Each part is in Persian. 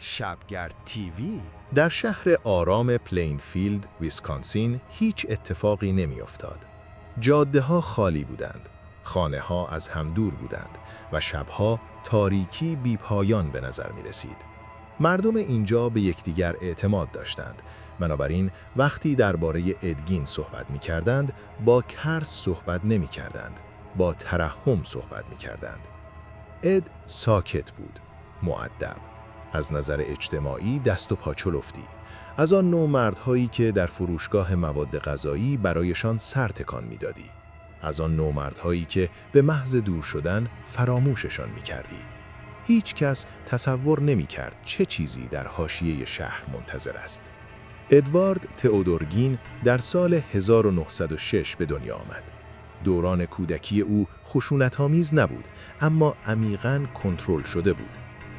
شبگرد تیوی. در شهر آرام پلینفیلد، ویسکانسین هیچ اتفاقی نمی‌افتاد. جاده‌ها خالی بودند، خانه‌ها از هم دور بودند و شب‌ها تاریکی بی‌پایان به نظر می‌رسید. مردم اینجا به یکدیگر اعتماد داشتند، بنابراین وقتی درباره ادگین صحبت می‌کردند، با کرس صحبت نمی‌کردند، با ترحم صحبت می‌کردند. اد ساکت بود، مؤدب، از نظر اجتماعی دست و پا چلفتی، از آن نوع مردهایی که در فروشگاه مواد غذایی برایشان سر تکان میدادی، از آن نوع مردهایی که به محض دور شدن فراموششان میکردی. هیچ کس تصور نمیکرد چه چیزی در حاشیه شهر منتظر است. ادوارد تئودورگین در سال 1906 به دنیا آمد. دوران کودکی او خشونت‌آمیز نبود، اما عمیقاً کنترل شده بود.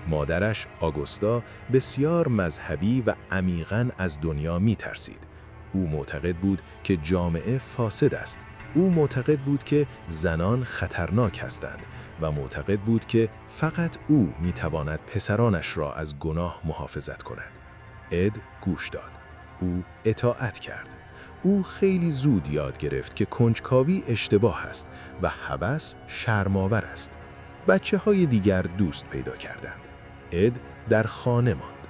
مادرش آگوستا بسیار مذهبی و عمیقاً از دنیا می‌ترسید. او معتقد بود که جامعه فاسد است. او معتقد بود که زنان خطرناک هستند و معتقد بود که فقط او می‌تواند پسرانش را از گناه محافظت کند. اد گوش داد. او اطاعت کرد. او خیلی زود یاد گرفت که کنجکاوی اشتباه است و هوس شرم‌آور است. بچه‌های دیگر دوست پیدا کردند. اد در خانه ماند.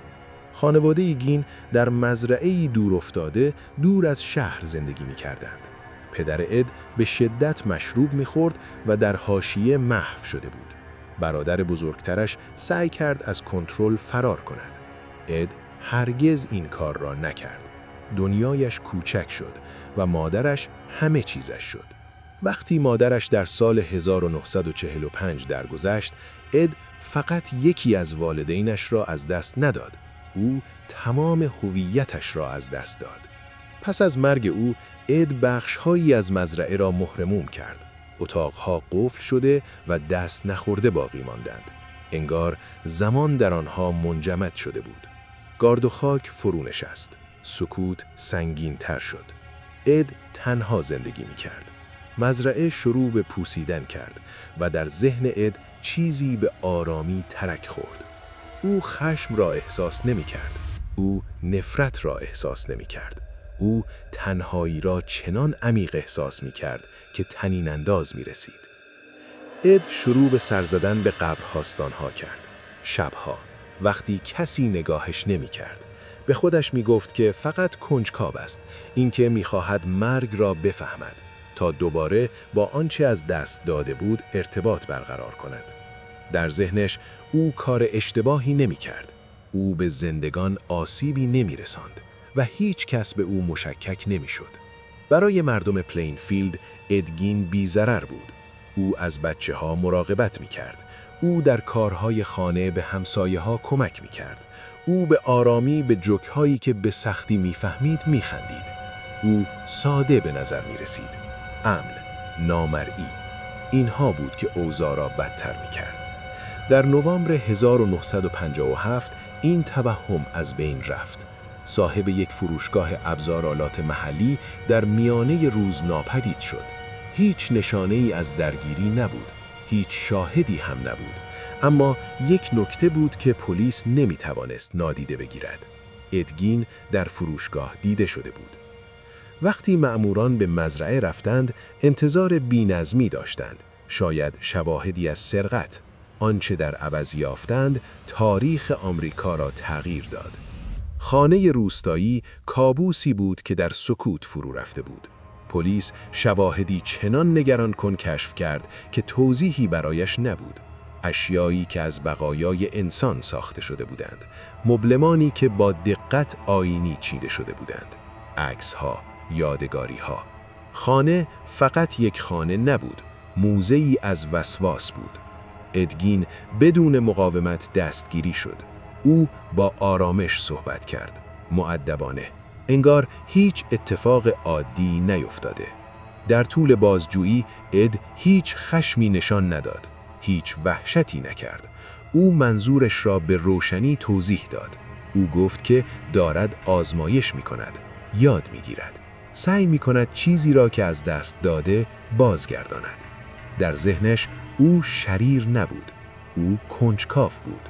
خانواده گین در مزرعه‌ای دور افتاده دور از شهر زندگی می‌کردند. پدر اد به شدت مشروب می‌خورد و در حاشیه محو شده بود. برادر بزرگترش سعی کرد از کنترل فرار کند. اد هرگز این کار را نکرد. دنیایش کوچک شد و مادرش همه چیزش شد. وقتی مادرش در سال 1945 درگذشت، اد فقط یکی از والدینش را از دست نداد. او تمام هویتش را از دست داد. پس از مرگ او، اد بخش‌هایی از مزرعه را مهرموم کرد. اتاقها قفل شده و دست نخورده باقی ماندند. انگار زمان در آنها منجمد شده بود. گارد و خاک فرو نشست. سکوت سنگین تر شد. اد تنها زندگی می کرد. مزرعه شروع به پوسیدن کرد و در ذهن اد چیزی به آرامی ترک خورد. او خشم را احساس نمی کرد. او نفرت را احساس نمی کرد. او تنهایی را چنان عمیق احساس می کرد که طنین انداز می رسید. اد شروع به سر زدن به قبرهاستانها کرد. شبها، وقتی کسی نگاهش نمی کرد. به خودش می گفت که فقط کنجکاو است، اینکه می خواهد مرگ را بفهمد تا دوباره با آنچه از دست داده بود ارتباط برقرار کند. در ذهنش او کار اشتباهی نمی کرد. او به زندگان آسیبی نمی رساند و هیچ کس به او مشکک نمی شد. برای مردم پلینفیلد ادگین بی ضرر بود. او از بچه‌ها مراقبت می کرد. او در کارهای خانه به همسایه‌ها کمک می کرد. او به آرامی به جوک‌هایی که به سختی می‌فهمید می‌خندید. او ساده به نظر می‌رسید. امن، نامرئی. اینها بود که اوضاع را بدتر می‌کرد. در نوامبر 1957 این توهم از بین رفت. صاحب یک فروشگاه ابزارآلات محلی در میانه روز ناپدید شد. هیچ نشانه‌ای از درگیری نبود. هیچ شاهدی هم نبود. اما یک نکته بود که پلیس نمی‌توانست نادیده بگیرد. ادگین در فروشگاه دیده شده بود. وقتی مأموران به مزرعه رفتند، انتظار بی‌نظمی داشتند. شاید شواهدی از سرقت. آنچه در عوض یافتند، تاریخ آمریکا را تغییر داد. خانه روستایی کابوسی بود که در سکوت فرو رفته بود. پلیس شواهدی چنان نگران کن کشف کرد که توضیحی برایش نبود. اشیایی که از بقایای انسان ساخته شده بودند، مبلمانی که با دقت آیینی چیده شده بودند، عکس‌ها، یادگاری‌ها. خانه فقط یک خانه نبود، موزه‌ای از وسواس بود. ادگین بدون مقاومت دستگیری شد. او با آرامش صحبت کرد، مؤدبانه، انگار هیچ اتفاق عادی نیفتاده. در طول بازجویی اد هیچ خشمی نشان نداد. هیچ وحشتی نکرد. او منظورش را به روشنی توضیح داد. او گفت که دارد آزمایش می کند، یاد می گیرد. سعی می کند چیزی را که از دست داده بازگرداند. در ذهنش او شریر نبود. او کنجکاو بود.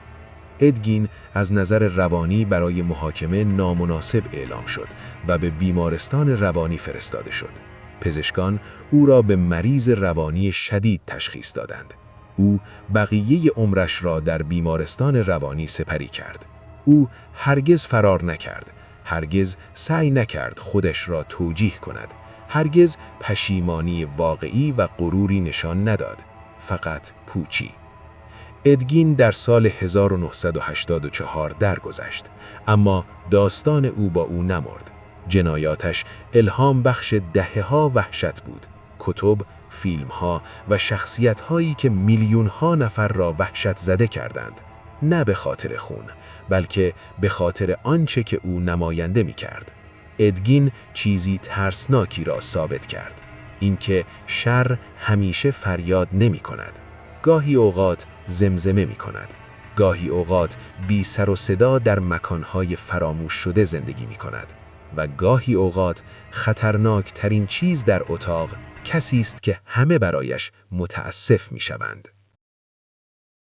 ادگین از نظر روانی برای محاکمه نامناسب اعلام شد و به بیمارستان روانی فرستاده شد. پزشکان او را به مریض روانی شدید تشخیص دادند. او بقیه عمرش را در بیمارستان روانی سپری کرد. او هرگز فرار نکرد، هرگز سعی نکرد خودش را توجیه کند، هرگز پشیمانی واقعی و غروری نشان نداد، فقط پوچی. ادگین در سال 1984 درگذشت، اما داستان او با او نمرد. جنایاتش الهام بخش دهه‌ها وحشت بود. کتب، فیلم‌ها و شخصیت‌هایی که میلیون‌ها نفر را وحشت زده کردند. نه به خاطر خون، بلکه به خاطر آنچه که او نماینده می‌کرد. ادگین چیزی ترسناکی را ثابت کرد. اینکه شر همیشه فریاد نمی‌کند. گاهی اوقات زمزمه می‌کند. گاهی اوقات بی سر و صدا در مکان‌های فراموش شده زندگی می‌کند. و گاهی اوقات خطرناکترین چیز در اتاق کسی است که همه برایش متاسف می‌شوند.